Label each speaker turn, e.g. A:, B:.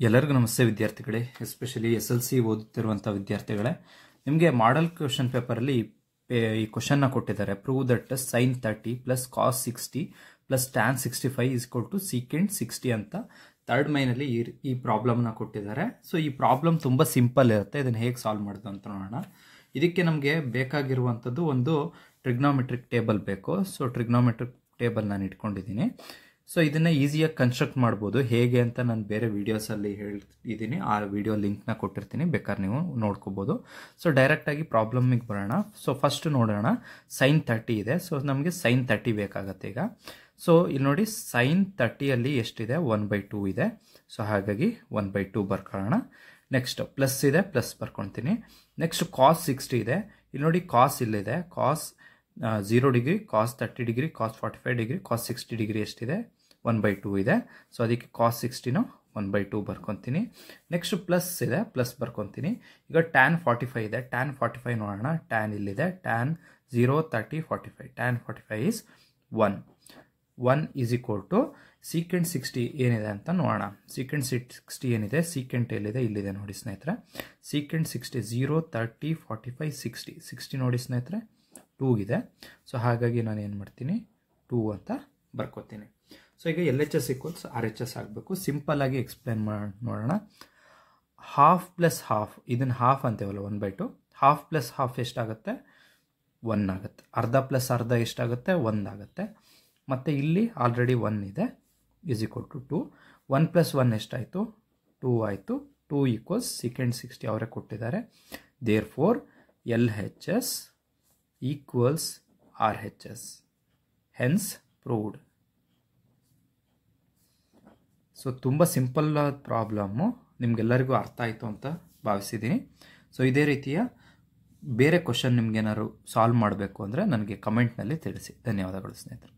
A: ಎಲ್ಲರಿಗೂ ನಮಸ್ತೆ ವಿದ್ಯಾರ್ಥಿಗಳೇ, ಎಸ್ಪೆಷಲಿ SLC ಓದುತ್ತಿರುವಂಥ ವಿದ್ಯಾರ್ಥಿಗಳೇ. ನಿಮಗೆ ಮಾಡೆಲ್ ಕ್ವೆಶ್ಚನ್ ಪೇಪರಲ್ಲಿ ಈ ಕ್ವಶನ್ನ ಕೊಟ್ಟಿದ್ದಾರೆ. Prove that sin 30 plus cos 60 plus tan 65 is equal to secant 60 ಅಂತ ಥರ್ಡ್ ಮೈನಲ್ಲಿ ಈ ಪ್ರಾಬ್ಲಮ್ನ ಕೊಟ್ಟಿದ್ದಾರೆ. ಸೊ ಈ ಪ್ರಾಬ್ಲಮ್ ತುಂಬ ಸಿಂಪಲ್ ಇರುತ್ತೆ. ಇದನ್ನು ಹೇಗೆ ಸಾಲ್ವ್ ಮಾಡೋದು ಅಂತ ನೋಡೋಣ. ಇದಕ್ಕೆ ನಮಗೆ ಬೇಕಾಗಿರುವಂಥದ್ದು ಒಂದು ಟ್ರಿಗ್ನೋಮೆಟ್ರಿಕ್ ಟೇಬಲ್ ಬೇಕು. ಸೊ ಟ್ರಿಗ್ನೋಮೆಟ್ರಿಕ್ ಟೇಬಲ್ ನಾನು ಇಟ್ಕೊಂಡಿದ್ದೀನಿ. ಸೊ ಇದನ್ನು ಈಸಿಯಾಗಿ ಕನ್ಸ್ಟ್ರಕ್ಟ್ ಮಾಡ್ಬೋದು. ಹೇಗೆ ಅಂತ ನಾನು ಬೇರೆ ವೀಡಿಯೋಸಲ್ಲಿ ಹೇಳಿದ್ದೀನಿ, ಆ ವಿಡಿಯೋ ಲಿಂಕ್ನ ಕೊಟ್ಟಿರ್ತೀನಿ, ಬೇಕಾದ್ರೆ ನೀವು ನೋಡ್ಕೋಬೋದು. ಸೊ ಡೈರೆಕ್ಟಾಗಿ ಪ್ರಾಬ್ಲಮಿಗೆ ಬರೋಣ. ಸೊ ಫಸ್ಟ್ ನೋಡೋಣ, sin 30 ಇದೆ. ಸೊ ನಮಗೆ sin 30 ಬೇಕಾಗತ್ತೆ ಈಗ. ಸೊ ಇಲ್ಲಿ ನೋಡಿ, sin 30ಯಲ್ಲಿ ಎಷ್ಟಿದೆ, 1/2 ಇದೆ. ಸೊ ಹಾಗಾಗಿ 1/2 ಬರ್ಕೊಳ್ಳೋಣ. ನೆಕ್ಸ್ಟ್ ಪ್ಲಸ್ ಇದೆ, ಪ್ಲಸ್ ಬರ್ಕೊಳ್ತೀನಿ. ನೆಕ್ಸ್ಟ್ ಕಾಸ್ 60 ಇದೆ. ಇಲ್ಲಿ ನೋಡಿ, ಕಾಸ್ ಇಲ್ಲಿದೆ. ಕಾಸ್ 0 ಡಿಗ್ರಿ, ಕಾಸ್ 30 ಡಿಗ್ರಿ, ಕಾಸ್ 45 ಡಿಗ್ರಿ, ಕಾಸ್ 60 ಡಿಗ್ರಿ ಎಷ್ಟಿದೆ, 1/2 ಇದೆ. ಸೊ ಅದಕ್ಕೆ ಕಾಸ್ 60ನ 1/2 ಬರ್ಕೊತೀನಿ. ನೆಕ್ಸ್ಟ್ ಪ್ಲಸ್ ಇದೆ, ಪ್ಲಸ್ ಬರ್ಕೊತೀನಿ. ಈಗ tan 45 ಇದೆ. tan 45 ನೋಡೋಣ. tan ಇಲ್ಲಿದೆ. tan 0, 30, 45. tan 45 is 1 is equal to secant 60 ಏನಿದೆ ಅಂತ ನೋಡೋಣ. ಸೀಕೆಂಟ್ 60 ಏನಿದೆ, ಸೀಕೆಂಟ್ ಎಲ್ಲಿದೆ, ಇಲ್ಲಿದೆ ನೋಡಿ ಸ್ನೇಹಿತರೆ. ಸೀಕೆಂಟ್ 60 0, 30, 45, 60 ನೋಡಿ ಸ್ನೇಹಿತರೆ, 2 ಇದೆ. ಸೊ ಹಾಗಾಗಿ ನಾನು ಏನು ಮಾಡ್ತೀನಿ, 2 ಅಂತ ಬರ್ಕೋತೀನಿ. ಸೊ ಈಗ LHS ಈಕ್ವಲ್ಸ್ RHS ಆಗಬೇಕು. ಸಿಂಪಲ್ ಆಗಿ ಎಕ್ಸ್ಪ್ಲೇನ್ ಮಾಡಿ ನೋಡೋಣ. ಹಾಫ್ ಪ್ಲಸ್ ಹಾಫ್, ಇದನ್ನು ಹಾಫ್ ಅಂತೇವಲ್ಲ, 1/2. ಹಾಫ್ ಪ್ಲಸ್ ಹಾಫ್ ಎಷ್ಟಾಗುತ್ತೆ, 1 ಆಗುತ್ತೆ. ಅರ್ಧ ಪ್ಲಸ್ ಅರ್ಧ ಎಷ್ಟಾಗುತ್ತೆ, 1 ಆಗುತ್ತೆ. ಮತ್ತು ಇಲ್ಲಿ ಆಲ್ರೆಡಿ 1 ಇದೆ, ಈಸ್ ಈಕ್ವಲ್ ಟು 2. 1 + 1 ಎಷ್ಟಾಯಿತು, 2 ಆಯಿತು. 2 ಈಕ್ವಲ್ಸ್ ಸೀಕೆಂಟ್ 60 ಅವರೇ ಕೊಟ್ಟಿದ್ದಾರೆ. Therefore LHS equals RHS, hence proved. So ತುಂಬ ಸಿಂಪಲ್ ಪ್ರಾಬ್ಲಮ್ಮು, ನಿಮಗೆಲ್ಲರಿಗೂ ಅರ್ಥ ಆಯಿತು ಅಂತ ಭಾವಿಸಿದ್ದೀನಿ. ಸೊ ಇದೇ ರೀತಿಯ ಬೇರೆ ಕ್ವಶನ್ ನಿಮ್ಗೇನಾದ್ರು ಸಾಲ್ವ್ ಮಾಡಬೇಕು ಅಂದರೆ ನನಗೆ ಕಮೆಂಟ್ನಲ್ಲಿ ತಿಳಿಸಿ. ಧನ್ಯವಾದಗಳು ಸ್ನೇಹಿತರೆ.